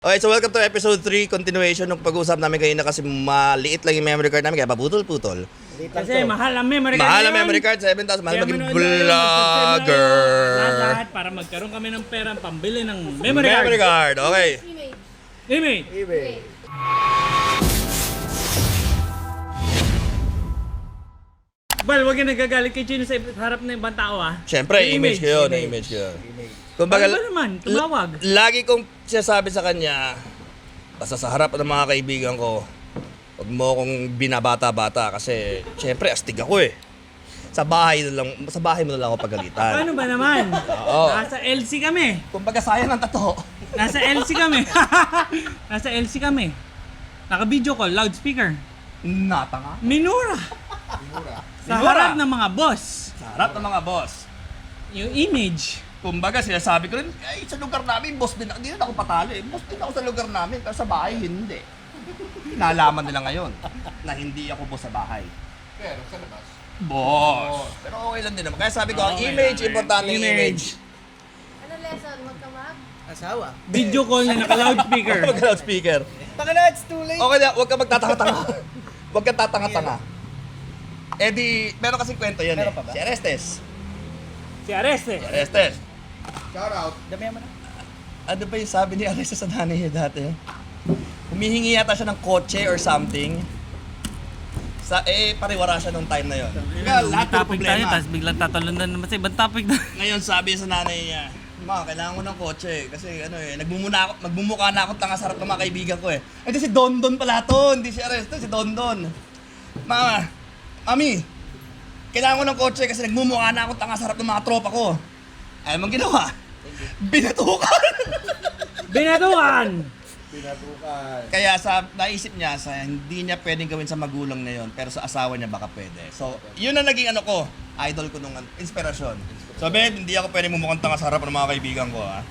Okay, so welcome to episode 3, continuation ng pag-uusap namin kanina kasi maliit lang yung memory card namin kaya paputol-putol. Kasi mahal ang memory card. Mahal ang ngayon. memory card, 7,000, mahal Kaya maging manood na kayo, vlogger. Lahat para magkaroon kami ng pera pambili ng memory card. Memory card, okay. Image. eBay. Bal, wag yung nagagalit kay Chino sa harap ng ibang tao ah. Siyempre, Yung image ko yun, image ko yun. Kumbaga, Ano ba naman? Tumawag. lagi kong sinasabi sa kanya, basta sa harap ng mga kaibigan ko, huwag mo akong binabata-bata kasi siyempre astig ako eh. Sa bahay mo na lang ako pagalitan. Paano ba naman? Oo. Nasa LC kami. Kumbaga sayang ang tato. Nasa LC kami. Nasa LC kami. Naka-video call, loudspeaker. Natanga. Minura. Sa Minura. harap ng mga boss. Sa harap ng mga boss. Yung image. Kumbaga sinasabi ko rin, ay sa lugar namin, boss din, hindi na ako patalo eh. Boss din ako sa lugar namin, pero sa bahay hindi. Nalaman nila ngayon na hindi ako boss sa bahay. Pero sa labas. Boss. Pero okay lang din naman. Kaya sabi ko, ang Okay, image, okay. importante yung image. Ano lesson? Magkamag? Asawa. Video call na naka-loudspeaker. Mag-loudspeaker. Taka na, it's too late. Okay na, huwag ka magtatanga-tanga. Huwag ka tatanga-tanga. Eh di, meron kasing kwento yan Meron eh. pa ba? Si Arestes. Si Areste. Si Arestes. Shout out. Damihan mo na. Ano ba yung sabi ni Arestes sa nanay niya dati? Humihingi yata siya ng kotse or something. Pariwara siya nung time na yon. Kaya lahat ng topic tayo, problema. tapos biglang tatalon na naman sa ibang topic na. Ngayon sabi sa nanay niya, Ma, kailangan ko ng kotse kasi magmumukha na ako tanga sa harap ng mga kaibigan ko eh. Ito si Dondon pala to, hindi si Arestes, si Dondon. Mami, kailangan ko ng kotse kasi nagmumukha na ako tanga sa harap ng mga tropa ko. Ay, mong ginawa? Binatukan! Binatukan! Pinatukan. Kaya naisip niya, hindi niya pwedeng gawin sa magulang na yon, pero sa asawa niya baka pwede. So, yun ang naging idol ko nung inspirasyon. So, Ben, hindi ako pwedeng mumukhang tanga sa harap ng mga kaibigan ko, ha?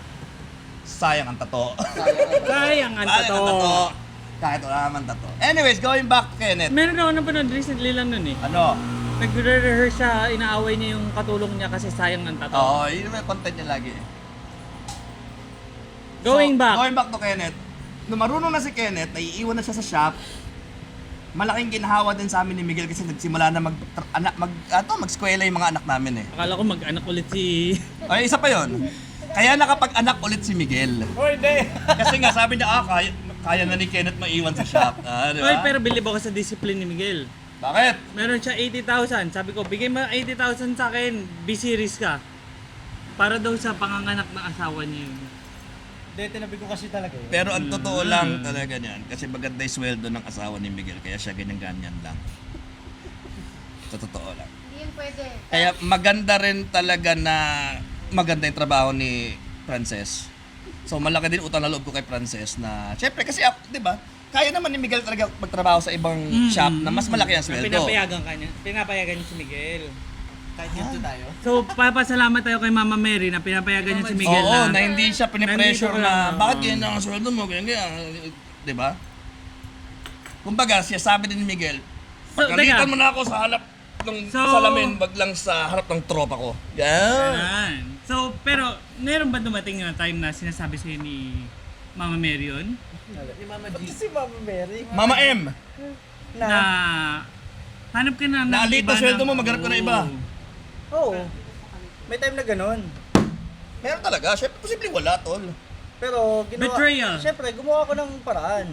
Sayang ang tato. Sayang ang tato. Kahit wala naman tato. Anyways, going back to Kenneth. Meron ako napanood recently lang nun eh. Ano? Nagre-rehearse siya, inaaway niya yung katulong niya kasi sayang ang tato. Oo, yun yung content niya lagi. Going back. Going back to Kenneth. Nung marunong na si Kenneth, naiiwan na siya sa shop. Malaking ginhawa din sa amin ni Miguel kasi nagsimula na mag-skwela yung mga anak namin eh. Akala ko mag-anak ulit si... Ay, isa pa yon. Kaya nakapag-anak ulit si Miguel. Oh, hindi. Kasi nga sabi niya, kaya na ni Kenneth maiwan sa shop. Di ba? Oy, pero believe ako sa discipline ni Miguel. Bakit? Meron siya 80,000. Sabi ko, bigay mo 80,000 sa akin, B-series ka. Para daw sa panganganak ng asawa niya yun. Hindi, tinabi ko kasi talaga yun. Pero ang totoo lang talaga niyan, kasi maganda yung sweldo ng asawa ni Miguel, kaya siya ganyan-ganyan lang. Sa totoo lang. Hindi yun pwede. Kaya maganda rin talaga na maganda yung trabaho ni Frances. So malaki din utang na loob ko kay Frances na, syempre kasi di ba, kaya naman ni Miguel talaga magtrabaho sa ibang shop na mas malaki ang sweldo. Pinapayagan niya si Miguel. Kahit dito tayo. So, papasalamat tayo kay Mama Mary na pinapayagan niya si Miguel Oo, na... na hindi siya pinipressure Nandito ka na, lang. bakit ganyan ang sweldo mo, ganyan, di ba? Kumbaga, siya sabi din ni Miguel, So, pagkalitan teka. mo na ako sa harap ng So- salamin, wag lang sa harap ng tropa ko. Yan. Ayan. So, pero, meron ba dumating na time na sinasabi sa'yo ni Mama Mary yun? Ni Mama G. Si Mama Mary. Mama M, Na... Hanap ka na ng naalit iba na sweldo mo, maghanap ka na iba. Oo. May time na ganun. meron talaga. Syempre, posibleng wala, tol. Pero ginawa... Betrayal. Siyempre, gumawa ko ng paraan.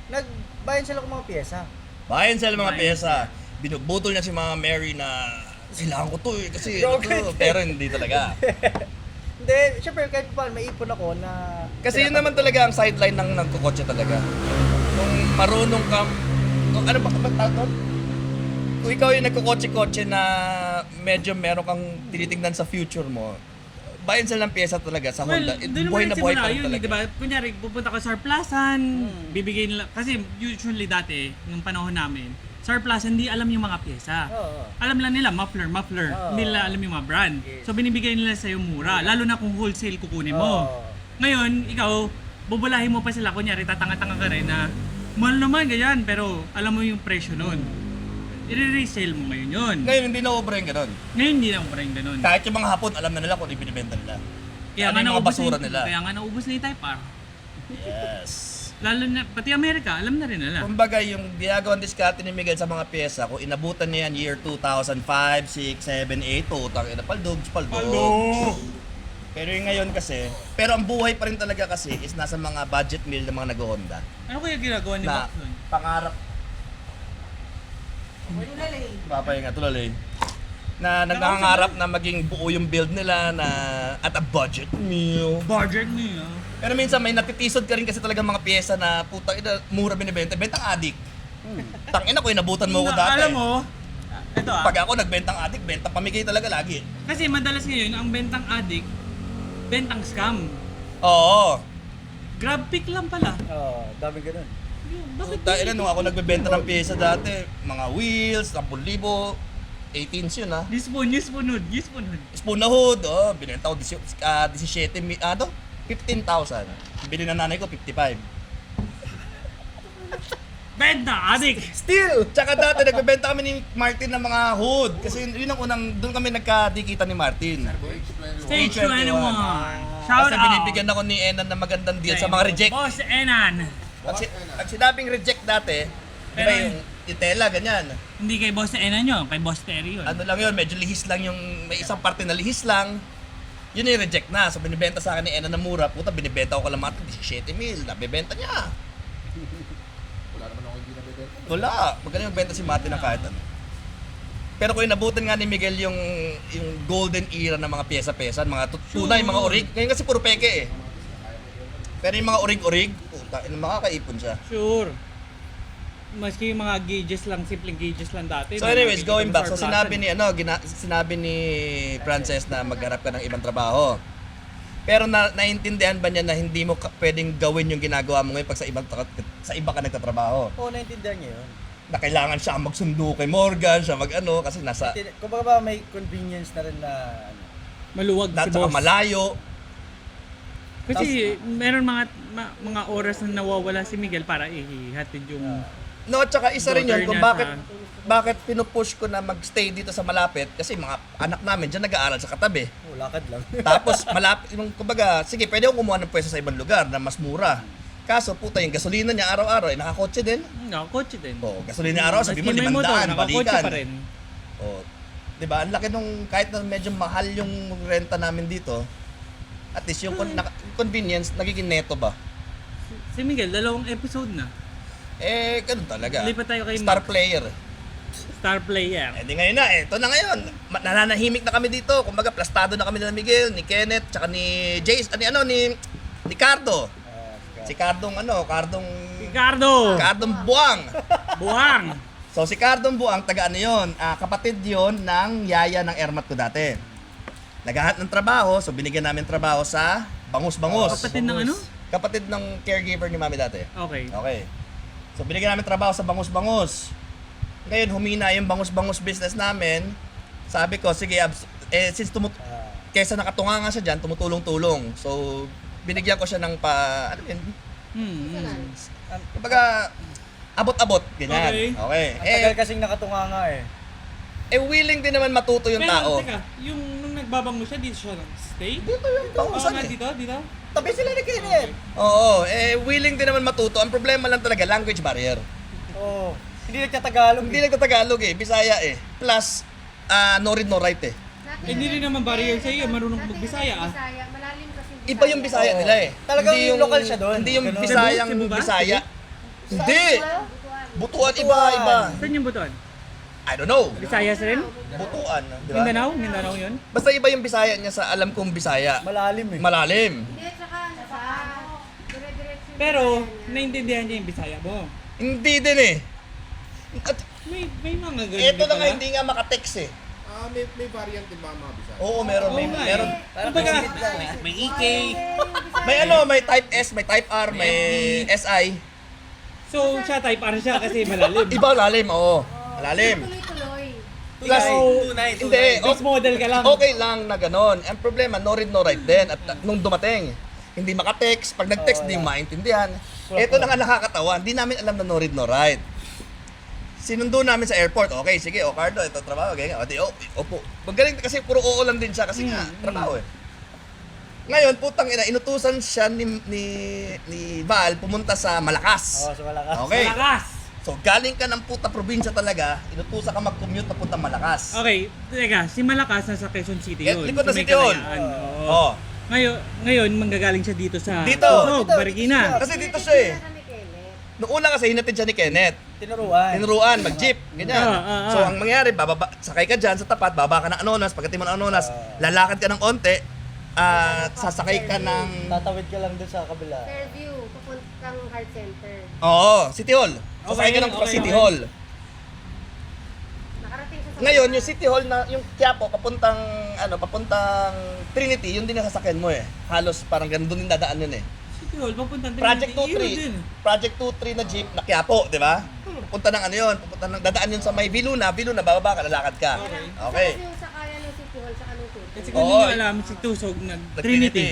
Nagbayan sila ng mga pyesa. Bayan sila mga Bayan pyesa. Binubutol niya si Mama Mary na, kailangan ko to eh, kasi Okay. pero hindi talaga. Hindi, siyempre kahit pa may ipon ako na... Kasi yun naman talaga ang sideline ng nagkukotse talaga. Kung marunong ka, kung ano ba tawag doon? Kung ikaw yung nagkukotse-kotse na medyo meron kang tinitingnan sa future mo, bayan sila ng pyesa talaga sa Honda. doon Buhay na naman buhay nagsimula pa rin yun, talaga. di ba? Kunyari, pupunta ka sa Surplasan, bibigay nila, kasi usually dati, nung panahon namin, Surplasan, hindi alam yung mga pyesa. Oo. Alam lang nila, muffler. Oo. Hindi nila alam yung mga brand. Yes. So, binibigay nila sa'yo mura, lalo na kung wholesale kukunin mo. Oo. Ngayon, ikaw, bubulahin mo pa sila, kunyari, tatanga-tanga ka rin na, mahal naman, ganyan, pero alam mo yung presyo nun. I-resale mo ngayon yun. Ngayon hindi na ubra yung ganun. Ngayon, hindi na parang ganun. Kahit yung mga hapon, alam na nila kung ibinibenta nila. Kaya Ano nga yung mga naubos basura na, nila. Kaya nga naubos na yung Type R. Yes. Lalo na, pati Amerika, alam na rin nila. Kumbaga, yung ginagawang diskarte ni Miguel sa mga pyesa, kung inabutan niya yan year 2005, 6, 7, 8, utang ina, paldog. Pero yung ngayon kasi, pero ang buhay pa rin talaga kasi is nasa mga budget meal ng mga nag-Honda. Ano kaya ginagawa ni Na Max nun? pangarap, papahinga tulad na nagkangarap na maging buo yung build nila na at a budget meal. Budget niya. Pero minsan may natitisod ka rin kasi talaga mga pyesa na putang ina, mura binibenta. Bentang adik. Tangina ko, inabutan mo ko dati. Alam mo, ito Pag ako nagbentang adik, bentang pamigay talaga lagi. kasi madalas ngayon, ang bentang addict, bentang scam. Oo. Grab pick lang pala. Oo, dami ganun. Bakit? Puta ina, nung ako nagbebenta ng pyesa dati, mga wheels, 10,000, 18s yun ha. Spoon. Spoon na hood, binenta ko 17, 15,000. Bili na nanay ko 55. Benta, addict! Still! Tsaka dati nagbebenta kami ni Martin ng mga hood. Kasi yun ang unang, doon kami nagkadikita ni Martin. Stage Stage 21. 21. Shout Kasi out! binibigyan ako ni Enan ng magandang deal sa mga reject. Boss Enan. Pag sinabing reject dati, di ba yung tela, ganyan. Hindi kay Boss Enan yun, kay Boss Terry yun. Ano lang yun, medyo lihis lang yung, may isang parte na lihis lang. Yun yung reject na. So binibenta sa akin ni Enan na mura. Puta, binibenta ko kala Martin, 17,000. Nabibenta niya. Wala. Magaling magbenta si Martin ng kahit ano. Pero kung inabutan nga ni Miguel yung golden era ng mga pyesa-pyesa, mga tunay, mga orig. Ngayon kasi puro peke eh. Pero yung mga orig-orig, puta, makakaipon siya. Sure. Maski yung mga gauges lang, simpleng gauges lang dati. So anyways, going back. So sinabi ni Frances na magharap ka ng ibang trabaho. Pero naintindihan ba niya na hindi mo pwedeng gawin yung ginagawa mo ngayon pag sa iba ka nagtatrabaho? Oo, naintindihan niya yun. Na kailangan siya magsundo kay Morgan, siya mag-ano, kasi nasa Kung ba may convenience na rin na ano. Maluwag si nasa Boss. malayo. Kasi meron mga oras na nawawala si Miguel para ihatid yung... No, tsaka isa rin yun Daughter kung niya bakit pinupush ko na magstay dito sa malapit kasi mga anak namin diyan nag-aaral sa katabi. Oo, lakad lang. Tapos malapit yung kumbaga, sige, pwede akong kumuha ng pwesto sa ibang lugar na mas mura. Kaso puta yung gasolina niya araw-araw ay nakakotse din. Kotse din. Oh, gasolina araw sabi mo Maski may motor, 500 nakakotse balikan. pa rin. Oh. 'Di ba? Ang laki nung kahit na medyo mahal yung renta namin dito. At least yung convenience nagiging neto ba? Si Miguel, 2 episode na. Eh, ganun talaga. Lipat tayo kay Star Max. player. Star player. Eh di ngayon na, ito na ngayon. Nananahimik na kami dito. Kumbaga, plastado na kami nila Miguel, ni Kenneth, tsaka ni Jace, ni Cardo. Si Cardong Ricardo! Buang. Buwang! So si Cardong Buang, taga ano yun, kapatid yon ng yaya ng Ermat ko dati. Naghahanap ng trabaho, so binigyan namin trabaho sa Bangus-Bangus. Kapatid ng ano? Kapatid ng caregiver ni mami dati. Okay. Okay. So binigyan namin trabaho sa Bangus-Bangus. Ngayon humina yung Bangus-Bangus business namin. Sabi ko, sige, since kesa nakatunga nga siya dyan, tumutulong-tulong. So binigyan ko siya ng ano yun? Kumbaga, abot-abot, ganyan. Okay. Ang tagal kasing nakatunga nga eh. Willing din naman matuto yung Pero, tao. teka, yung nung nagbabango siya, dito siya stay? Dito yung bangusan eh. Dito? Tabi sila ni Kenneth. Oo, willing din naman matuto. Ang problema lang talaga, language barrier. Oo. Hindi nagtatagalog. Hindi nagtatagalog eh, Bisaya eh. Plus, no read, no write eh. Hindi rin naman barrier sa iyo, marunong magbisaya ah. Bisaya, malalim kasi Iba yung Bisaya nila eh. Talagang Hindi local siya doon. Hindi yung Ganun. Bisayang Cebu ba? Bisaya. Hindi! Butuan. Butuan iba. Saan yung buton? I don't know. Visayas rin? Butuan, di ba? Mindanao yun? Basta iba yung Bisaya niya sa alam kong Bisaya. Malalim eh. Malalim. Hindi, tsaka dire-diretso yung Pero, Bisaya niya. naintindihan niya yung Bisaya mo. Hindi din eh. At May mga ganun ito din na nga pala. hindi nga makatext eh. May variant din ba mga Bisaya? Oo, meron. Oo nga eh. Meron. Kumbaga, may EK. May type S, may type R, may SI. So, siya type R siya kasi malalim. Iba lalim, oo. Malalim. Tuloy-tuloy. Plus, hindi, Base model ka lang. okay lang na ganon. Ang problema, no read, no write din. At nung dumating, hindi makatext. Pag nag-text, hindi maintindihan. Ito na nga nakakatawa. Hindi namin alam na no read, no write. Sinundo namin sa airport. Okay, sige, Cardo, ito trabaho. Okay, o, opo. Magaling kasi puro oo lang din siya kasi nga, trabaho eh. Ngayon, putang ina, inutusan siya ni Val pumunta sa Malakas. Oo, sa Malakas. Okay. Malakas! So, galing ka ng puta probinsya talaga, inutusan ka mag-commute na puntang Malakas. Okay, teka, si Malakas nasa Quezon City yun. Likod na Sa may City Hall. Kalayaan. Oo. Oo. Ngayon, manggagaling siya dito sa Dito. Tusog, Dito, Marikina. Kasi dito siya eh. Kami Kenneth. Noong una kasi hinatid siya ni Kenneth. Tinuruan, mag-jeep, ganyan. So, ang mangyayari, sakay ka dyan sa tapat, baba ka ng Anonas, pagdating mo ng Anonas, lalakad ka ng onte, sasakay ka ng... Tatawid ka lang dun sa kabila. Fairview, papuntang heart center. Oo, City Hall. Sasakay ka ng City Hall. Nakarating siya sa... Ngayon, yung City Hall na, yung Quiapo, papuntang Trinity, yun din ang sasakyan mo eh. Halos parang ganun din dadaan yun eh. City Hall, papuntang Project Trinity, yun din. 23. Project 23 na jeep na Quiapo, di ba? Pupunta ng ano yun, dadaan yun sa may Viluna, bababa ka, lalakad ka. Okay. Kasi yung sakayan ng City Hall sa kanong tuto. Kasi kung Oo. hindi nyo alam, si Tusog nag-Trinity.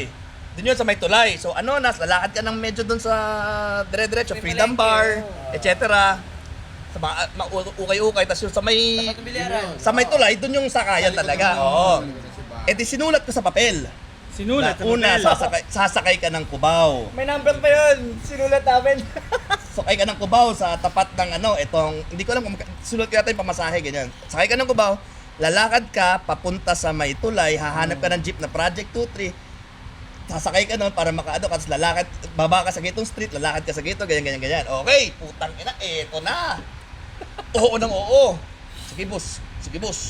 Doon yun sa may tulay. So Anonas, lalakad ka ng medyo doon sa dire-diretso, Freedom Bar, etc. Sa mga ukay-ukay, tapos yung sa may tulay, doon yung sakayan talaga. Oo. Eh di sinulat ko sa papel. Sinulat Na sa una, papel. sasakay ka ng Cubao. May number pa yun. Sinulat namin. Sakay ka ng Cubao sa tapat ng hindi ko alam kung sulat ko yata yung pamasahe, ganyan. Sakay ka ng Cubao, lalakad ka, papunta sa may tulay, hahanap ka ng jeep na Project 23, sasakay ka nun para makaado ka, tapos lalakad, baba ka sa gitong street, lalakad ka sa gito, ganyan. Okay, putang ina, eto na. Oo nang oo. Sige boss.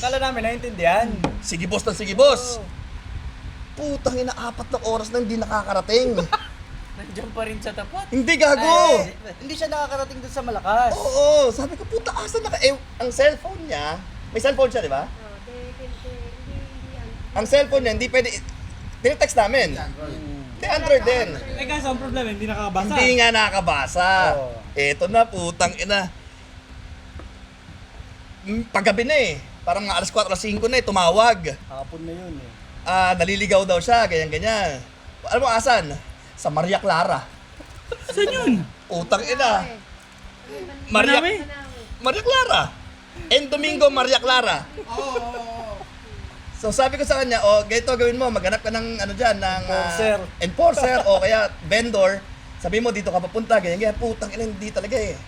Kala namin naintindihan. Sige boss. Putang ina, 4 na oras na hindi nakakarating. Nandiyan pa rin sa tapat. Hindi gago. Hindi siya nakakarating dun sa Malakas. Oo, sabi ko, puta, asan ang cellphone niya, may cellphone siya, di ba? Oh, hindi yan. Ang cellphone niya, hindi pwede, tinetext namin. Hindi, Android din. Eh kaso ang problema, hindi nakakabasa. Hindi nga nakakabasa. Oo. Eto na, putang ina. Paggabi na eh. Parang mga alas 4, alas 5 na eh, tumawag. Hapon na yun eh. Naliligaw daw siya, ganyan. Alam mo, asan? Sa Maria Clara. Saan yun? Putang ina. Manawi? Maria Clara. Domingo, Maria Clara. So sabi ko sa kanya, ganito gawin mo, maghanap ka ng ng enforcer o kaya vendor. Sabi mo dito ka papunta, ganyan. Putang ina, hindi talaga eh.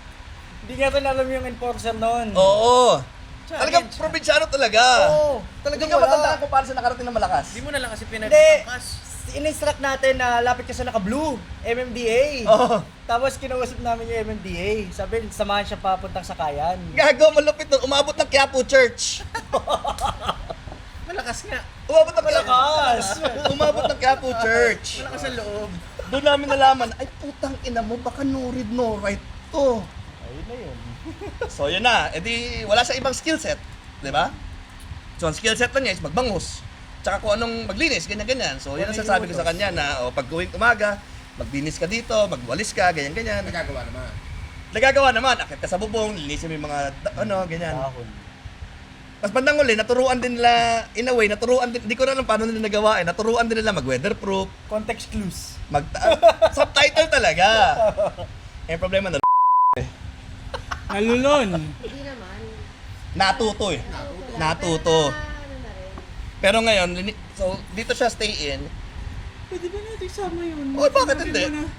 Hindi nga rin alam yung enforcer noon. Oo. Talagang probinsyano talaga. Oo. Hindi Talagang ka wala. matandaan kung paano siya nakarating ng Malakas. Hindi mo na lang kasi Hindi. pinagpapas. In-instruct natin na lapit ka sa naka-blue, MMDA. Oo. Tapos kinausap namin yung MMDA. Sabi, samahan siya papuntang Sakayan. Gago, malupit nun. Umabot ng Quiapo Church. Malakas nga. Umabot ng Malakas! Umabot ng Quiapo Church. Malakas ang loob. Doon namin nalaman, ay putang ina mo, baka no read no write to. Ayun na yun. So yun na, edi wala sa ibang skill set, di ba? So ang skill set lang niya is magbangus. Tsaka kung anong maglinis, ganyan-ganyan. So yun ang sasabi ko sa kanya na pag gawing umaga, maglinis ka dito, magwalis ka, ganyan-ganyan. Nagagawa naman. Nagagawa naman, akit ka sa bubong, linisin mo yung mga, ganyan. Dahon. Mas bandang uli, naturuan din nila, in a way, hindi ko na alam paano nila nagawa naturuan din nila mag-weatherproof, Context clues. subtitle talaga. Eh, problema na Nalulon. Hindi naman. natuto eh. Pero Natuto. ano na rin. Pero ngayon, so dito siya stay in. Pwede ba natin sama yun? Oy, bakit Sabi hindi? mo na.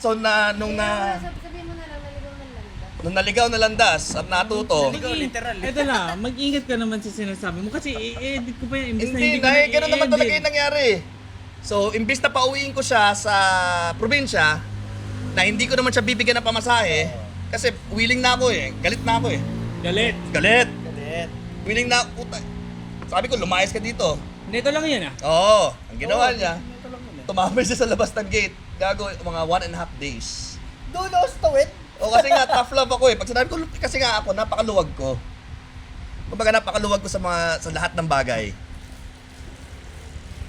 So nung Sabihin mo na lang, naligaw ng landa. naligaw na landas at natuto. literal. Ito na, mag-ingat ka naman sa sinasabi mo kasi i-edit ko pa yan. Imbis na Hindi, ko dahil ganun naman i-edit. talaga yung nangyari. So, imbis na pauwiin ko siya sa probinsya, na hindi ko naman siya bibigyan ng pamasahe, kasi willing na ako eh. Galit na ako eh. Galit. Galit! Galit. Willing na ako. Sabi ko, lumayas ka dito. Nito lang yan ah. Oo, ang ginawa niya, Ito lang yun eh. tumambay siya sa labas ng gate. Gago, mga 1.5 days. Doon ako sa tawid. O kasi nga, tough love ako eh. Pag sinabi ko, kasi nga ako, napakaluwag ko. Kumbaga napakaluwag ko sa lahat ng bagay.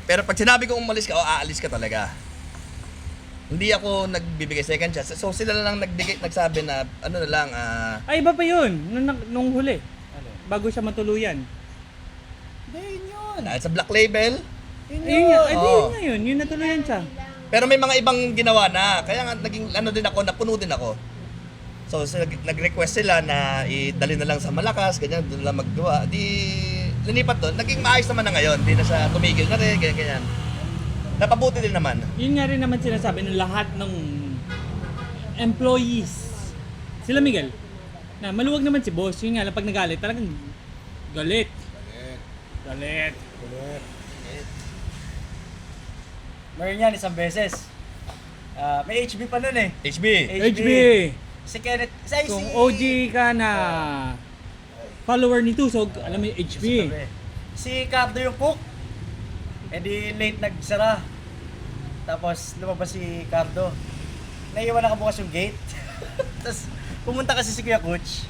Pero pag sinabi ko umalis ka, aalis ka talaga. Hindi ako nagbibigay second chance. So sila na lang nagsabi na, ano na lang, Ay, iba pa yun. Nung huli. Ano? Bago siya matuluyan. Hindi, yun yun. dahil sa black label. Yun Ayun nga, ay, di Oo. yun nga yun. Yung natuluyan siya. Pero may mga ibang ginawa na. Kaya nga naging ano din ako, napuno din ako. So nag-request sila na idali na lang sa Malakas, ganyan, doon lang maggawa. Di linipat doon. Naging maayos naman na ngayon. Di na siya tumigil na rin, ganyan. Napabuti din naman. Yun nga rin naman sinasabi ng lahat ng employees. Sila Miguel. Na maluwag naman si boss. Yun nga lang pag nagalit, talagang galit. Galit. Meron yan isang beses. May HB pa nun eh. HB. HB. Si Kenneth, Kung OG ka na follower ni Tusog, alam mo yung HB. Si Cardo yung cook. Eh di late nagsara. Tapos lumabas si Cardo. Naiiwan nakabukas yung gate. Tapos pumunta kasi si Kuya Coach.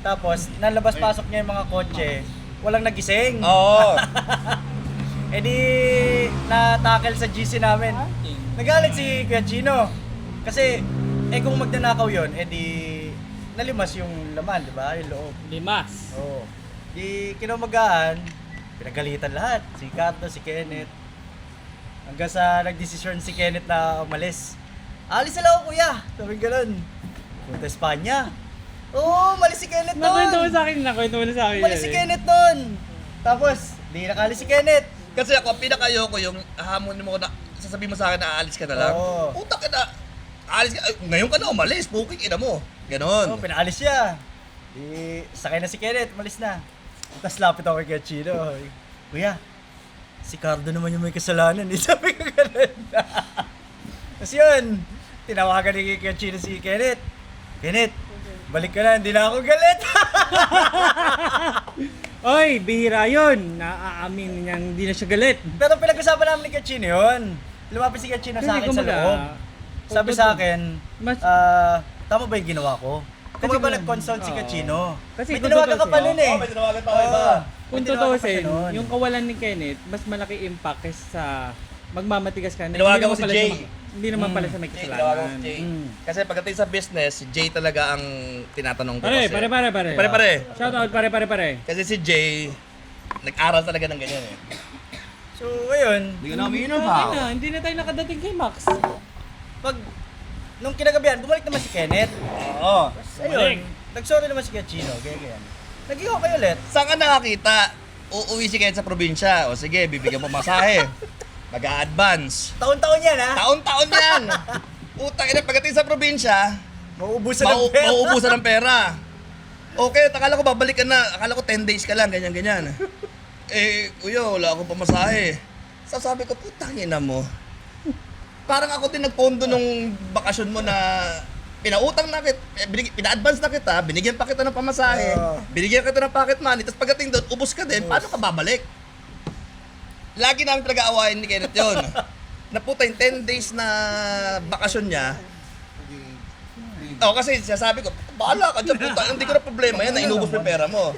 Tapos nalabas-pasok niya yung mga kotse. Walang nagising. Oo. Eh di na-tackle sa GC namin. Nagalit si Kuya Chino. Kasi kung magnanakaw yun, di nalimas yung laman, di ba? Yung loob. Limas. Oo. Di kinamagaan, pinagalitan lahat. Si Cardo, si Kenneth. Hanggang sa nagdesisyon si Kenneth na umalis. Alis sila ako, kuya. Sabi ganun. Punta Espanya. Oo, malis si Kenneth Nakwento mo nun. sa akin, nakwento mo na sa akin. Malis si Kenneth nun. Tapos, di nakalis si Kenneth. Kasi ako, pinakayoko yung hamon mo na sasabihin mo sa akin na aalis ka na lang. Oo. Puta ka na. Aalis ka. Ay, ngayon ka na umalis. Puking ina mo. Ganon. Oo, pinaalis siya. Di, sakay na si Kenneth, malis na. Tapos lapit ako kay Chino. Kuya, si Cardo naman yung may kasalanan. Sabi ko ganun. Tapos yun, tinawagan ni Kuya Chino si Kenneth. Kenneth, balik ka na, hindi na ako galit. Oy, bihira yun. Naaamin niyang hindi na siya galit. Pero pinag-usapan namin ni Kuya Chino yun. Lumapit si Kuya Chino sa akin sa kumbaga, loob. Sabi sa akin, mas- tama ba yung ginawa ko? Kung ba kung- nag-consult si Kuya Chino? Kasi May kung tinawagan ka tutuusin- pa nun eh. Oo, may tinawagan pa kayo ba? Oo. Kung May tinawagan pa siya tutuusin, nun. yung kawalan ni Kenneth, mas malaki impact kaysa sa magmamatigas ka. na Tinawagan hindi ko si naman pala Jay. siya hindi naman pala siya may Jay, tinawagan ko kasalanan. si Jay. Mm. Kasi pagdating sa business, si Jay talaga ang tinatanong ko Pare, kasi. pare. Pare. Shout out, pare. Kasi si Jay, nag-aral talaga ng ganyan eh. So, ayun. Hindi ka na umiinom Hindi na, hindi na tayo nakadating kay Max. Pag, nung kinagabihan, bumalik naman si Kenneth. Oo. Ayun, nag-sorry naman si Kuya Chino, ganyan. Naging okay ulit. Saan ka nakakita? Uuwi si Ken sa probinsya. O sige, bibigyan mo masahe. Mag-a-advance. Taon-taon yan, ha? Taon-taon yan! Utang ina, pagdating sa probinsya, Mauubusan ng pera. mauubusan ng pera. Okay, akala ko babalik ka na. Akala ko 10 days ka lang, ganyan. Eh, kuya, wala akong pamasahe. So sabi ko, putang ina mo. Parang ako din nagpondo nung bakasyon mo na pinautang na kita, pina-advance na kita, binigyan pa kita ng pamasahe, binigyan kita ng pocket money, tapos pagdating doon, ubos ka din, paano ka babalik? Lagi namin talaga awayin ni Kenneth yun. Naputa yung 10 days na bakasyon niya. Kasi sasabi ko, bahala ka dyan, puta, hindi ko na problema yan, na inubos mo yung pera mo.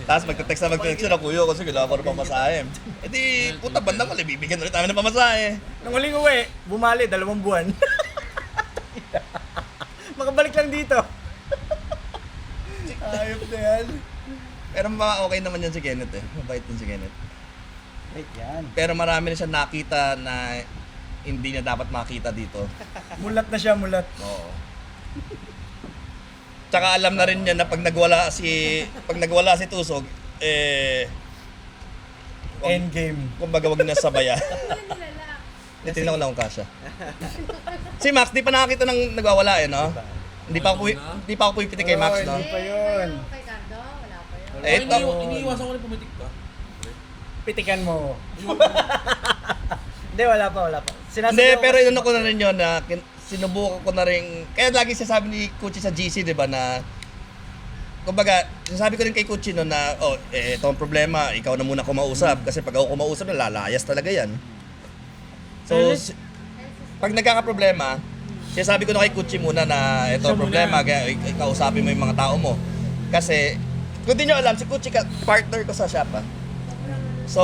Tapos magte-text na kuya kasi kailangan ko ng pamasahe. E di, puta, bandang mali, bibigyan ulit namin ng pamasahe. Nung huling uwi, bumali, 2 buwan. Makabalik lang dito. Ayop na yan. Pero okay naman yan si Kenneth eh. Mabait din si Kenneth. Wait, yan. Pero marami na siya nakita na hindi niya dapat makita dito. Mulat na siya, mulat. Oo. Tsaka alam na rin niya na pag nagwala si Tusog, Endgame. kumbaga wag na sabaya. Hindi nilala. Titignan ko lang kung kasya. Si Max, di pa nakakita ng nagwawala eh, no? Hindi pa ako pumipitik kay Max, no? Hindi pa yun. Yung kay Cardo, wala pa yun. Eh, ito, Iniiwasan ko rin pumitik ka. Pitikan mo. Hindi, wala pa. hindi, pero inano ko na rin yun na sinubukan ko na rin, kaya lagi sasabi ni Kuchi sa GC, di ba, na kumbaga, sinasabi ko rin kay Kuchi no na, ito ang problema, ikaw na muna kumausap. Kasi pag ako kumausap, lalayas talaga yan. So, pag nagkaka-problema, sinasabi ko na kay Kuchi muna na ito ang problema, kaya kausapin mo yung mga tao mo. Kasi, kung di nyo alam, si Kuchi partner ko sa shop, ah. So,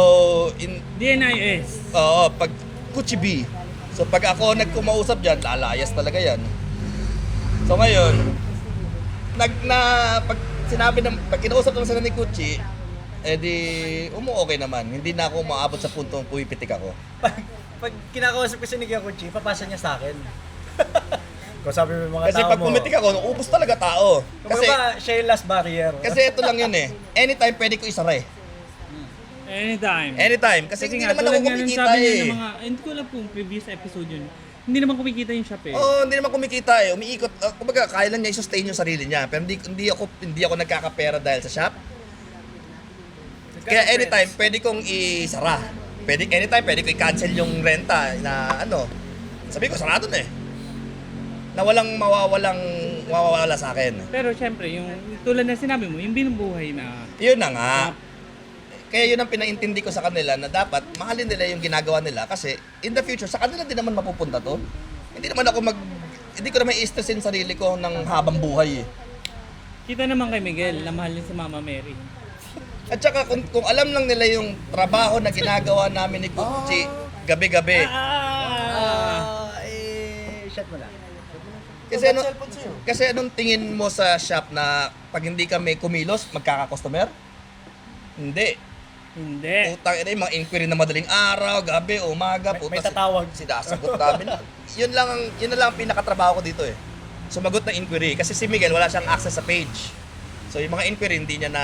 DNIS. oo, pag Kuchi B. So, pag ako nagkumausap dyan, lalayas talaga yan. So, ngayon, pag kinausap naman sila ni Kuchi, okay naman. Hindi na ako maabot sa puntong pumipitik ako. Pag kinakausap kasi ni Kuya Kuchi, papasa niya sa akin. Kung sabi mo yung mga Kasi tao pag mo. pumitik ako, ubos talaga tao. Kasi Kasi, siya yung last barrier. kasi ito lang yun eh. Anytime pwede ko isara eh. Anytime. Kasi hindi nga, naman ako tulad nga ng kumikita sabi niya eh. ng mga, hindi ko alam kung previous episode yun. Hindi naman kumikita yung shop eh. Oo, hindi naman kumikita eh. Umiikot. Kumbaga, kaya lang niya i-sustain yung sarili niya. Pero hindi ako nagkakapera dahil sa shop. Kaya anytime, pwede kong isara. Anytime, pwede ko i-cancel yung renta na ano. Sabi ko, sarado na eh. Na walang mawawala sa akin. Pero syempre, yung tulad na sinabi mo, yung binubuhay na Yun na nga. Kaya yun ang pinaintindi ko sa kanila na dapat mahalin nila yung ginagawa nila kasi in the future, sa kanila din naman mapupunta to. Hindi ko naman i-stressin sarili ko ng habang buhay eh. kita naman kay Miguel na mahal niya si Mama Mary. At saka kung alam lang nila yung trabaho na ginagawa namin ni Gucci gabi-gabi. Shot mo lang. Kasi anong tingin mo sa shop na pag hindi kami kumilos, magkaka-customer? Hindi. Utang ina, yung mga inquiry na madaling araw, gabi, umaga, May tatawag. Sinasagot namin. yun na lang ang pinakatrabaho ko dito eh. Sumagot ng inquiry. Kasi si Miguel, wala siyang access sa page. So yung mga inquiry, hindi niya na...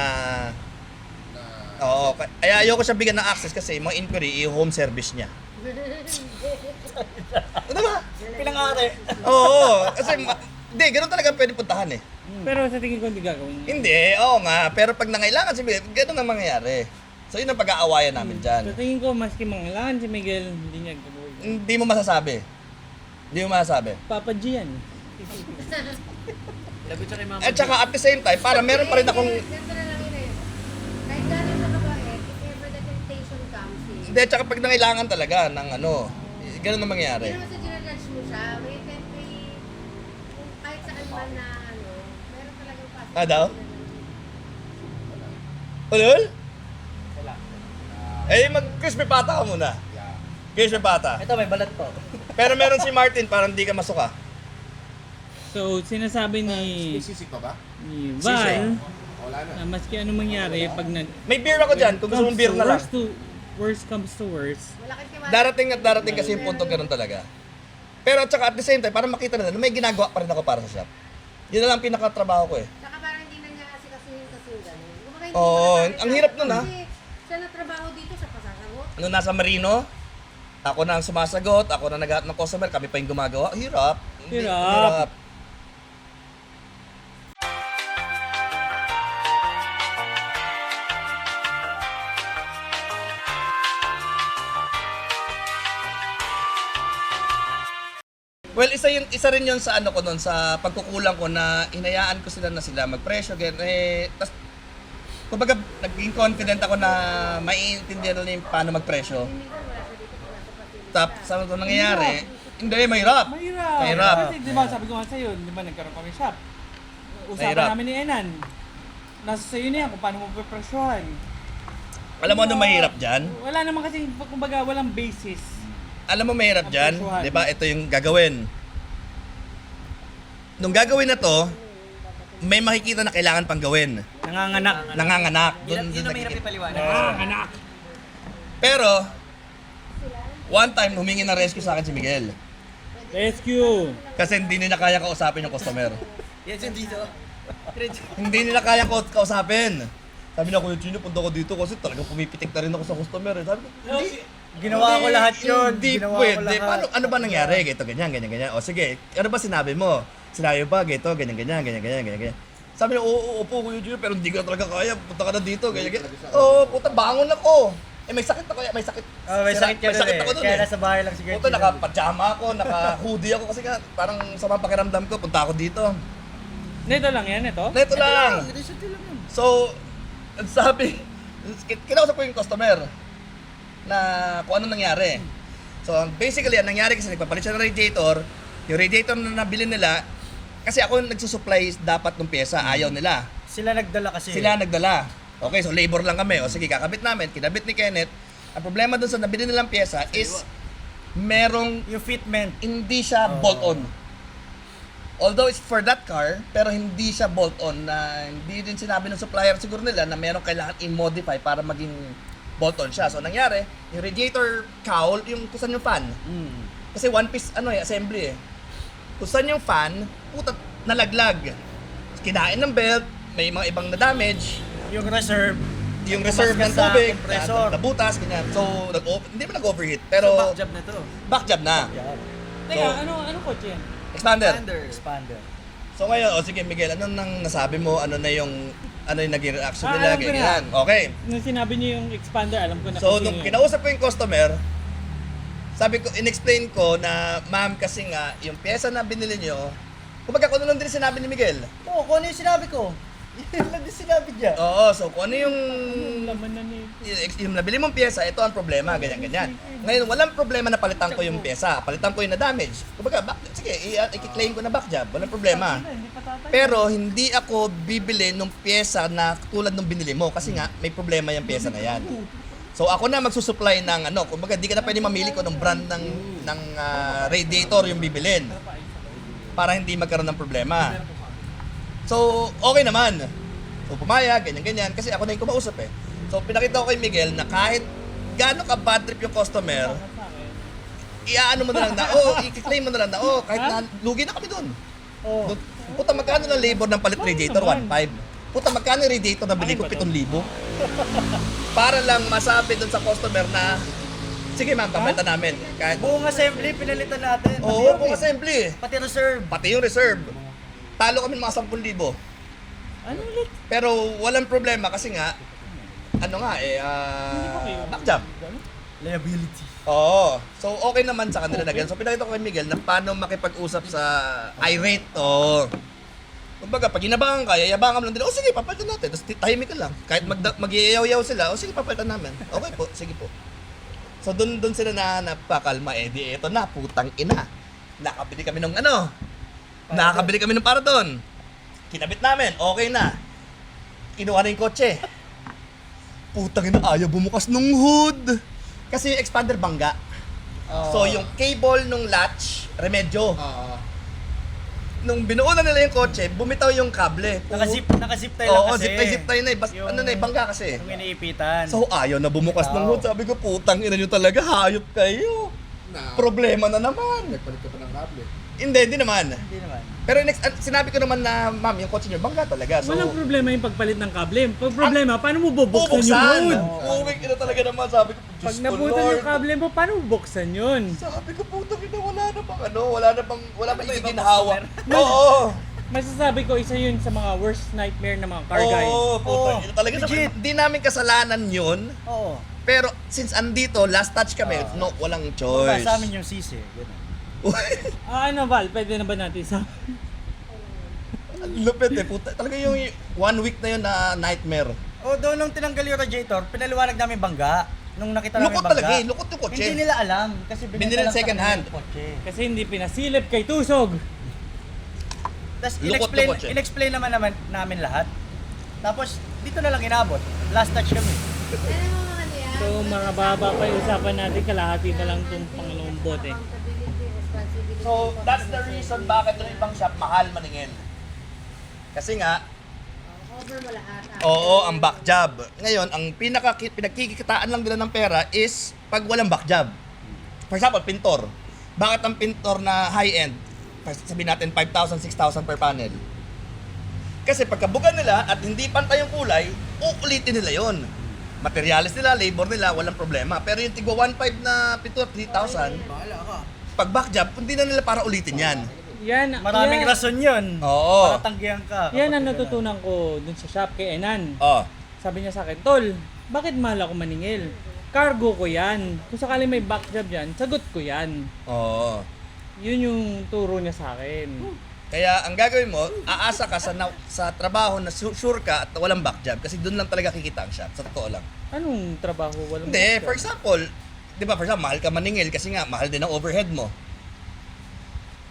Oo, kaya ayoko siya bigyan ng access kasi yung mga inquiry, i-home service niya. Ano ba? Pinang-ari. Oo, kasi hindi, ganun talaga pwede puntahan eh. Pero sa tingin ko hindi gagawin niya. Hindi, oo nga. Pero pag nangailangan si Miguel, ganun ang mangyayari. So yun ang pag-aawayan namin dyan. Sa tingin ko, maski mangailangan si Miguel, hindi niya gagawin. Hindi mo masasabi. Papa G yan. At saka at the same time, para meron pa rin akong... Ganito na lang yun eh. Kahit gano'n ka kabait, if ever the temptation comes eh. Hindi, at saka pag nangailangan talaga ng ano, ganun ang mangyayari. Hindi naman sa ginajudge mo siya. Kung kahit saan man na ano, meron talagang possibility. Ah, daw? Ulul? Mag-crispy pata ka muna. Crispy pata. Ito, may balat to. Pero meron si Martin, parang hindi ka masuka. So, sinasabi ni Sisig pa ba? Val, Wala na. na maski anong mangyari, pag May beer ako dyan, kung gusto mong beer na lang. Worst comes to worst. Malaki si Martin. Darating at darating kasi yung punto ganun talaga. Pero at saka at the same time, para makita nila na may ginagawa pa rin ako para sa shop. Yun na lang ang pinakatrabaho ko eh. Saka parang hindi na niya kasi yung gano'n. Kumbaga, hindi Oo, mo na ang hirap nun, ha? Kasi siya na trabaho dito, siya pasasagot. Nung nasa Marino, ako na ang sumasagot, ako na naghahanap ng customer, kami pa yung gumagawa. Hirap. Hirap. Well, isa rin yun sa ano ko noon, sa pagkukulang ko na hinayaan ko sila magpresyo, ganyan. Tas, kumbaga, naging confident ako na maiintindihan nila yung paano magpresyo. Tapos, sa ito nangyayari, hindi, mahirap. Mahirap. Kasi di ba sabi ko nga sa'yo, di ba nagkaroon kami shop. Usapan Mahirap. namin ni Enan. Nasa sa'yo na yan kung paano mo pipresyohan. Alam mo ano mahirap dyan? Wala naman kasi, kumbaga, walang basis. Alam mo mahirap dyan? Presyohan. Di ba? Ito yung gagawin. Nung gagawin na to, may makikita na kailangan pang gawin. Nanganganak. Yun ang mahirap nakikita. ipaliwanag. Anak. Pero, one time, humingi ng rescue sa akin si Miguel. Rescue. Kasi hindi nila kaya kausapin yung customer. Yan siya dito. Hindi nila kaya kausapin. Sabi na, Kuya Chino, punta ko dito kasi talagang pumipitik na rin ako sa customer. Sabi ko, Ginawa ko lahat yun. Hindi Ginawa ko pwede. lahat. Ano ba nangyari? Ganito, ganyan. O sige, ano ba sinabi mo? Sinabi ba, ganito, ganyan. Sabi niya, oo, upo Kuya Chino, pero hindi ko na talaga kaya. Punta ka na dito, ganyan. Oo, puta, bangon ako. May sakit ako, may sakit. May sakit ka nun ako eh. dun Kaya eh. nasa bahay lang si Gertrude. Puta, naka-pajama ako, naka-hoodie ako kasi nga, parang sama pakiramdam ko, punta ako dito. Nito lang yan, ito? Neto lang. So, sabi, kinausap ko yung customer na kung ano nangyari. So, basically, ang nangyari kasi nagpapalit siya ng radiator, yung radiator na nabili nila, kasi ako yung nagsusupply dapat ng pyesa, ayaw nila. Sila nagdala kasi. Sila nagdala. Okay, so labor lang kami. O sige, kakabit namin, kinabit ni Kenneth. Ang problema dun sa nabili nilang pyesa is merong Yung fitment. hindi siya bolt-on. Although it's for that car, pero hindi siya bolt-on na hindi din sinabi ng supplier siguro nila na meron kailangan i-modify para maging bolt-on siya. So nangyari, yung radiator cowl, yung kusan yung fan. Kasi one piece assembly eh. Kusan yung fan, puta nalaglag. Kinain ng belt, may mga ibang na damage. Yung reserve. yung reserve ng Tumaskas sa tubig, compressor. nabutas, ganyan. So, hindi man nag-overheat, So, pero back job na to. back job na. Yan. Teka, anong kotse yan? Expander. Expander. So ngayon, sige Miguel, ano nang nasabi mo? Ano yung naging reaction nila? Alam ko na. Ganyan. Okay. Nung sinabi niyo yung expander, alam ko na So, kung nung sino yun. kinausap ko yung customer, sabi ko, in-explain ko na, ma'am, kasi nga, yung pyesa na binili nyo, kumbaga kung ano lang din sinabi ni Miguel. Oo, kung ano yung sinabi ko. Yun lang din sinabi niya. Oo, so kung ano yung Laman na ni... yung nabili mong pyesa, ito ang problema, ganyan-ganyan. Ngayon, walang problema na palitan ko yung pyesa. Palitan ko yung na-damage. Kumbaga, sige, i-claim ko na back job. Walang problema. Pero, hindi ako bibili ng pyesa na tulad ng binili mo. Kasi nga, may problema yung pyesa na yan. So, ako na magsusupply ng ano. Kumbaga, di ka na pwede mamili ko ng brand ng radiator yung bibilin. Para hindi magkaroon ng problema. So, okay naman. So, pumayag, ganyan-ganyan. Kasi ako na yung kumausap eh. So, pinakita ko kay Miguel na kahit gaano ka bad trip yung customer, iaano mo na lang na, i-claim mo na lang na, kahit na lugi na kami doon. Oo. Puta, magkano ng labor ng palit radiator? 1.5. Puta, magkano yung radiator na bili ko? 7,000. Para lang masabi doon sa customer na, sige ma'am, papalitan namin. Kahit, Buong assembly, pinalitan natin. oo, buong assembly. Pati reserve. Pati yung reserve. Talo kami ng mga 10,000. Ano ulit? Pero walang problema kasi nga, back job. Liability. Oo. So, okay naman sa kanila na ganun. So, pinakita ko kay Miguel na paano makipag-usap sa irate. Oo. Kumbaga, pag inabangan ka, yayabangan mo lang din, sige, papalitan natin. Tapos tahimik ka lang. Kahit mag-iyayaw-yaw sila, sige, papalitan namin. Okay po, sige po. So, dun sila na napakalma. Di, eto na, putang ina. Nakabili kami ng Nakakabili kami ng paraton. Kinabit namin, okay na. Kinuha na yung kotse. Putang ina, ayaw bumukas nung hood. Kasi yung expander bangga. So yung cable nung latch, remedyo. Nung binuo na nila yung kotse, bumitaw yung kable. Naka-zip tie lang Oo, kasi. zip tie na eh. Bangga kasi. Yung iniipitan. So ayaw na bumukas ng hood. Sabi ko, putang ina nyo talaga, hayop kayo. Problema na naman. Nagpalit ka pa ng kable. Hindi naman. Hindi naman. Pero sinabi ko naman na, ma'am, yung kotse nyo, bangga talaga. So, Walang problema yung pagpalit ng kable. Pag problema, paano mo bubuksan yung bubuksan. hood? Uwing ina talaga naman. Sabi ko, Pag Diyos ko, nabutan Lord. yung kable mo, paano bubuksan yun? Sabi ko, putang ina, wala na bang iginhawa. Oo. Masasabi ko, isa yun sa mga worst nightmare ng mga car guy. Oo, putang Oo, ina talaga. legit. Hindi namin kasalanan yun. Oo. Pero since andito, last touch kami, no, walang Diba, choice. sa amin yung sisi. Ganun. Ano Val, pwede na ba natin sa... Lupit eh, puta. Talaga yung 1 week na yun na nightmare. O doon nung tinanggal yung radiator, pinaliwanag namin bangga. Nung nakita namin Lukot bangga. talaga eh, lukot yung kotse. Hindi nila alam kasi Binili binenta lang second sa kanila hand. yung kotse. Kasi hindi pinasilip kay Tusog. Tapos Lukot yung kotse. in-explain naman namin lahat. Tapos dito na lang inabot. Last touch kami. Ano mga ano yan? So mga baba pa yung usapan natin, kalahati na lang itong pangalawang bote. Accountability, responsibility, So, that's the reason bakit yung ibang shop mahal maningil. Kasi nga, Over mo lahat. oo, ang back job. Ngayon, ang pinagkikitaan lang nila ng pera is pag walang back job. For example, pintor. Bakit ang pintor na high-end, sabihin natin 5,000, 6,000 per panel? Kasi pagkabugan nila at hindi pantay yung kulay, uulitin nila yon. Materialis nila, labor nila, walang problema. Pero yung tigwa 1,500 na pintor, 3,000, pag back job, hindi na nila para ulitin yan. Yan, Maraming yan, rason yun. Oo. Para tanggihan ka. yan ang kapag natutunan ko dun sa shop kay Enan. Oh. Sabi niya sa akin, Tol, bakit mahal ako maningil? Cargo ko yan. Kung sakaling may back job yan, sagot ko yan. Oo. Yun yung turo niya sa akin. Kaya ang gagawin mo, aasa ka sa trabaho na sure ka at walang back job kasi doon lang talaga kikita ang shop, sa totoo lang. Anong trabaho walang Hindi, back for job? example, di ba, mahal ka maningil kasi nga, mahal din ang overhead mo.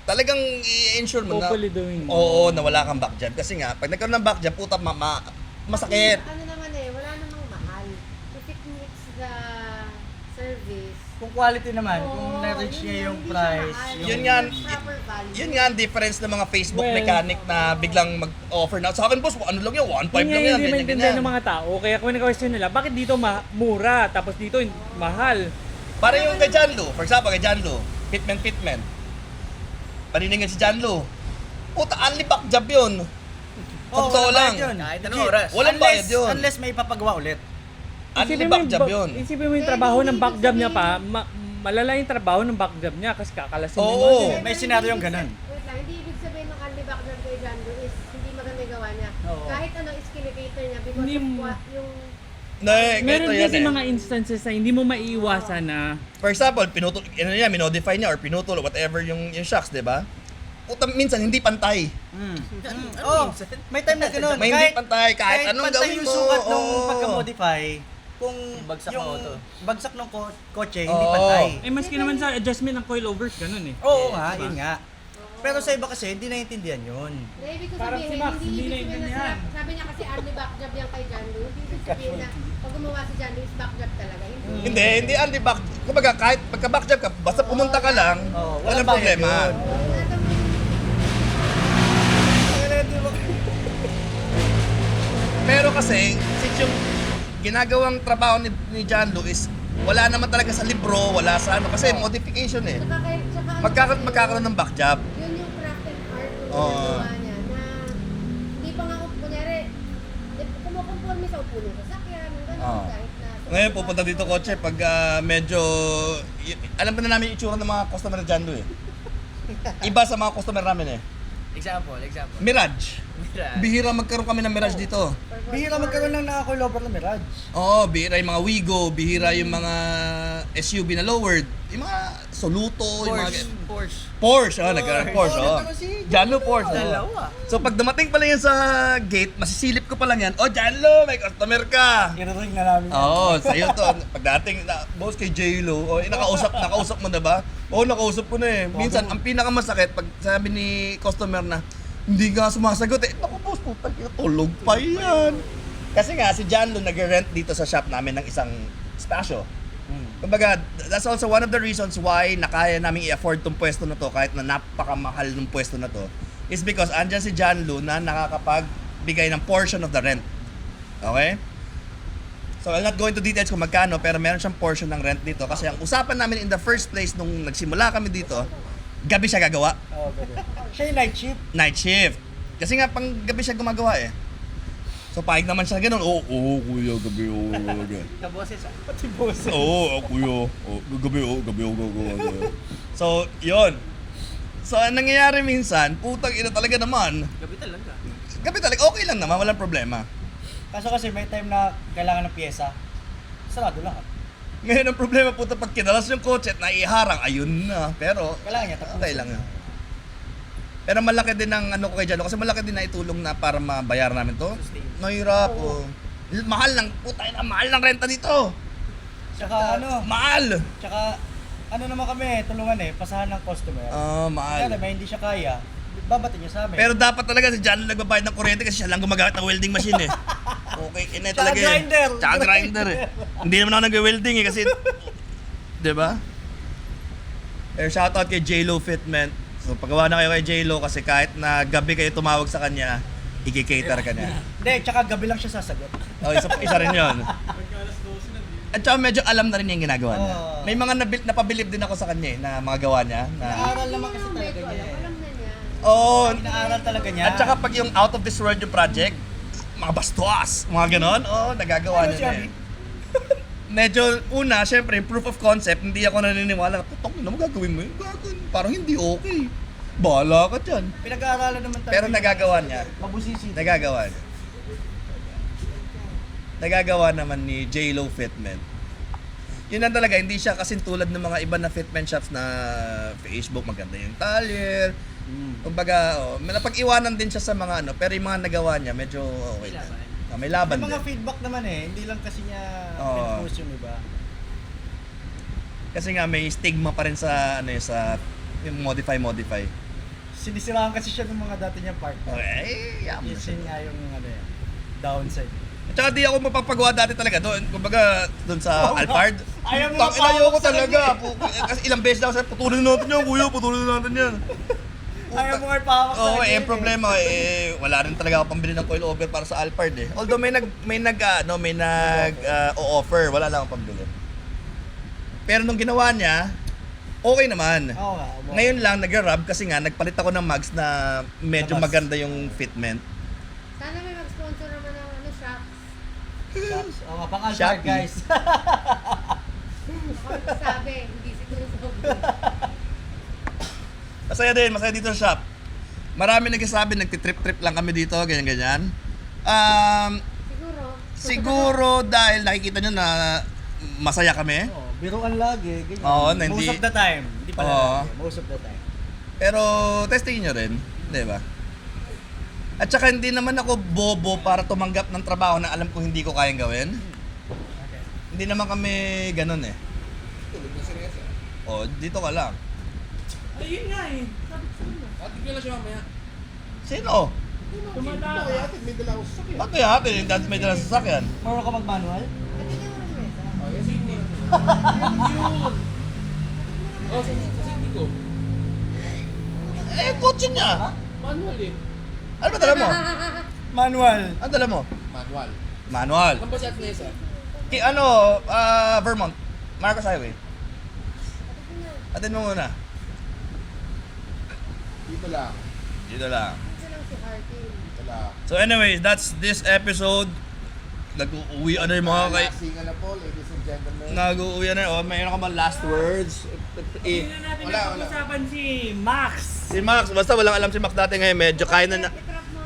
Talagang i-ensure mo na, Hopefully doing. oo, na wala kang back job. Kasi nga, pag nagkaroon ng back job, puta, masakit. Ano naman eh, wala namang mahal. If it meets the service, Kung quality naman, oo, kung na-reach yun niya yung hindi siya price. mahal. Yun yan, Proper value. Yun nga ang difference ng mga Facebook Well, mechanic na biglang mag-offer na, sa akin boss, ano lang yan, 1.5 Yun nga lang yan, hindi ganyan, maintindihan ganyan. ng mga tao. Kaya kung question nila, bakit dito mura, tapos dito mahal? Para yung kay Janlo, for example, kay Janlo, fitment. Paniningin si Janlo. Puta, only back job yun. Oo, Totoo walang lang. bayad yun. Kahit anong Legit. oras. Walang bayad yun. Unless may papagawa ulit. Anti-back job yun. Isipin mo yung trabaho ng back job niya pa, malala yung trabaho ng back job niya kasi kakalasin Oo. yung mga ganun. May senaryong ganun. Wait lang, hindi ibig sabihin ng early background kay John Doe is hindi maganda yung gawa niya. Oo. Kahit ano is kinikater niya because Hindi of mo- yung Meron ganito yan kasi eh. mga instances na hindi mo maiiwasan na For example, pinutol, minodify niya or pinutol or whatever yung shocks, di ba? Puta, minsan hindi pantay. Oh, may time na ganun. May hindi pantay, kahit anong pantay gawin yung mo. sukat ng Oo. pagka-modify, kung Bagsak yung ng auto. bagsak ng kotse, hindi Oo. pantay. eh maski naman sa adjustment ng coilovers ganun eh. Oo nga, yun nga. Pero sa iba kasi, hindi naiintindihan yun. na ibig ko Parang sabihin, si Max, hindi hindi ibig sabihin na naiintindihan. sabi niya kasi early back job yan kay John Doe. Hindi ibig sabihin na pag gumawa si John Doe is back job talaga. Hindi anti-back. Kumbaga, kahit pagka-back job ka, basta pumunta ka lang, Oo, walang walang bayad problema. yun. Pero kasi, since yung ginagawang trabaho ni John Lewis, wala naman talaga sa libro, wala sa ano, kasi modification eh. Magkakaroon ng back job. Yun yung craft and art ng Oo. ginagawa niya na hindi pa nga kunyari kumukonforme sa upo ng sasakyan, gano'n Oo. kahit na Ngayon, pupunta dito kotse pag medyo... alam pa na namin yung itsura ng mga customer ni John Lewis eh. Iba sa mga customer namin eh. Example. Mirage. Bihira magkaroon kami ng Mirage dito. Bihira magkaroon ng naka-coilover na Mirage. Oo, bihira yung mga Wigo, bihira yung mga SUV na lowered. Yung mga Soluto, yung mga... Porsche, nagkaroon Porsche, Janlo Porsche. Dalawa. So pag dumating pala yan sa gate, masisilip ko pa lang yan, oh Janlo, may customer ka. Iraring na namin. Oo, sa'yo to. Pagdating, boss kay J-Lo, oh, nakausap mo na ba? Oo, nakausap ko na eh. Minsan, ang pinakamasakit, pag sabi ni customer na, hindi nga sumasagot eh. Naku boss, putang ina, tulog pa yan. Kasi nga, si Janlo nag-rent dito sa shop namin ng isang spasyo. Kumbaga, that's also one of the reasons why nakaya namin i-afford tong pwesto na to kahit na napakamahal ng pwesto na to is because andyan si John Lu na nakakapagbigay ng portion of the rent. Okay? So I'll not go into details kung magkano pero meron siyang portion ng rent dito kasi ang usapan namin in the first place nung nagsimula kami dito, gabi siya gagawa. Oo, gabi. Siya yung night shift. Night shift. Kasi nga pang gabi siya gumagawa eh. So pahig naman siya ganun. Oo, kuya, gabi, gabi. Sa boses Pati boss. Oo, kuya. Gabi, gabi. So, yun. So, ang nangyayari minsan, putang ina talaga naman. Gabi talaga. Gabi talaga, okay lang naman, walang problema. Kaso kasi may time na kailangan ng pyesa, sarado lahat. Ngayon ang problema, puta, pag kinalas yung kotse at naiharang, ayun na. Pero, Kailangan niya tapusin. okay lang yun. Pero malaki din ang ano ko kay Jalo, kasi malaki din na itulong na para mabayaran namin to. Mahirap, oh. Mahal ng, puta ina, mahal ng renta dito. Tsaka ano, Mahal! tsaka ano naman kami, tulungan eh, pasahan ng customer. Mahal. Kaya may hindi siya kaya, babatin niya sa amin. Pero dapat talaga si Jalo nagbabayad ng kuryente kasi siya lang gumagamit ng welding machine eh. Okay, ina Tsaka talaga eh. grinder. Tsaka grinder eh. Hindi naman ako nag-welding eh kasi... Diba? Pero shoutout kay J-Lo Fitment. So pagawa na kayo kay J-Lo kasi kahit na gabi kayo tumawag sa kanya, i-cater ka niya. Hindi, tsaka gabi lang siya sasagot. Oh, isa rin yun. At saka medyo alam na rin niya yung ginagawa niya. Oo. May mga napabilib din ako sa kanya eh, na mga gawa niya. Na, Inaaral naman kasi talaga niya eh. alam na niya. oh, Inaaral talaga niya. at saka pag yung out of this world yung project, mga bastos, mga ganon, nagagawa Ano niya siya, na eh. Medyo, una, syempre, proof of concept, hindi ako naniniwala, putok na magagawin mo yun, gagawin, parang hindi okay. Bahala ka dyan. Pinag-aaralan naman talaga. Pero niya. nagagawa niya. Mabusisi. Nagagawa niya. Nagagawa naman ni J-Lo Fitment. Yun lang talaga, hindi siya kasing tulad ng mga iba na fitment shops na Facebook, maganda yung talyer. Kumbaga, may napag-iwanan din siya sa mga ano, pero yung mga nagawa niya, medyo okay na. May laban May mga din. feedback naman eh, hindi lang kasi niya Oo. pinupost yung iba. Kasi nga may stigma pa rin sa ano sa yung modify. Sinisiraan kasi siya ng mga dati niyang partner. Okay, yaman na Yes, siya. yun nga yung ano, downside. At saka di ako mapapagawa dati talaga doon. Kumbaga doon sa Alphard. Ayaw mo Tang inayo ko mapahawak sa talaga. kanya Kasi ilang beses na ako sabi, putulin natin yan, kuya, putulin natin yan. Ayaw mo nga ipahawak sa Oo, kanya. problema wala rin talaga ako pambili ng coilover para sa Alphard eh. Although may offer, wala lang akong pambili. Pero nung ginawa niya, okay naman. Oo nga. Ngayon lang nag-rub kasi nga nagpalit ako ng mags na medyo Labas. maganda yung fitment. Sana may mag-sponsor naman ng shocks. Shucks. O, mapang Shopee. guys. Ako nagsasabi, hindi siguro sobrang. Masaya dito sa shop. Marami nagsasabi, nagtitrip-trip lang kami dito, ganyan-ganyan. Siguro. Siguro dahil nakikita nyo na masaya kami. Oh, biruan lagi. Ganyan. Oo, na hindi- Most of the time. Hindi pala Oo. lagi. Most of the time. Pero testingin nyo rin, di ba? At saka hindi naman ako bobo para tumanggap ng trabaho na alam ko hindi ko kayang gawin. Okay. Hindi naman kami ganun eh. Tulog na si Reza. O, dito ka lang. Ayun nga eh. Sabi ko sa'yo. Atin ko lang siya mamaya. Sino? Tumatama. Kaya atin, may dala ko sa sakyan. Ba't kaya atin? Yung dati may dalang sasakyan. Marunong ka mag-manual? Pati niya mo ng mesa. Oh, yes, hindi. Oh, sa hindi ko. Eh, kotse niya. Manual eh. Ano ba dala mo? Manual. Ano dala mo? Manual. Manual. Saan ba si Agnesa? Vermont. Marcos Highway. Atin mo muna. Dito lang. Dito lang. Ito lang si Harvey. Dito lang. So anyways, that's this episode. Nag-uwi na yung mga kay... Singa na po, ladies and gentlemen. Nag-uwi na. Oh, mayroon ka ba last words? Hindi na natin Wala. napag-usapan si Max. Si Max, basta walang alam si Max dati ngayon, medyo kaya na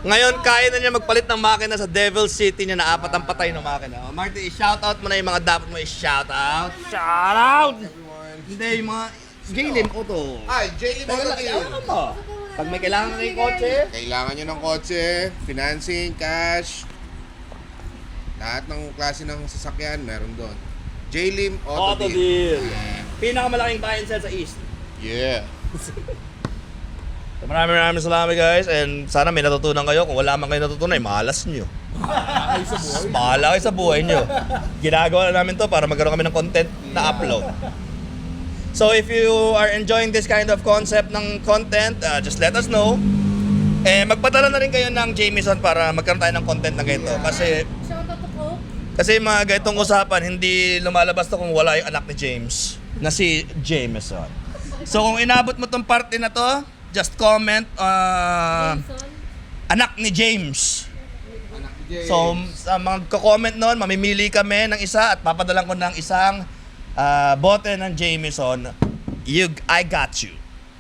ngayon kaya na niya magpalit ng makina sa Devil City niya na apat ang patay ng makina. Oh, Marty, i-shoutout mo na yung mga dapat mo i-shoutout. Shoutout! Everyone. Hindi, yung mga J-Lim Auto. Ay, Jaylee Teka lang, Mototil. alam mo. Pag may kailangan ng kotse, Kailangan nyo ng kotse, financing, cash. Lahat ng klase ng sasakyan, meron doon. Jaylim Auto Auto Deal. Deal. Pinakamalaking buy and sell sa East. Yeah. So, maraming salamat guys and sana may natutunan kayo. Kung wala man kayo natutunan, malas nyo. Ay, sa buhay. Bahala kayo sa buhay nyo. Ginagawa na namin to para magkaroon kami ng content na upload. So if you are enjoying this kind of concept ng content, just let us know. Eh, magpadala na rin kayo ng Jameson para magkaroon tayo ng content na ganito. Shoutout to Coke. Kasi mga ganitong usapan, hindi lumalabas to kung wala yung anak ni James na si Jameson. So kung inabot mo tong parte na to, just comment Jason. anak ni James. Anak ni Jay. So sa mga comment noon, mamimili kami ng isa at papadalan ko ng isang bote ng Jameson. I got you.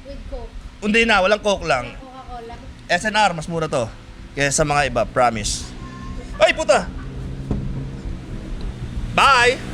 With Coke. Hindi na, walang Coke lang. Coca-Cola. SNR, mas mura to. Kaya sa mga iba, promise. Ay, puta! Bye!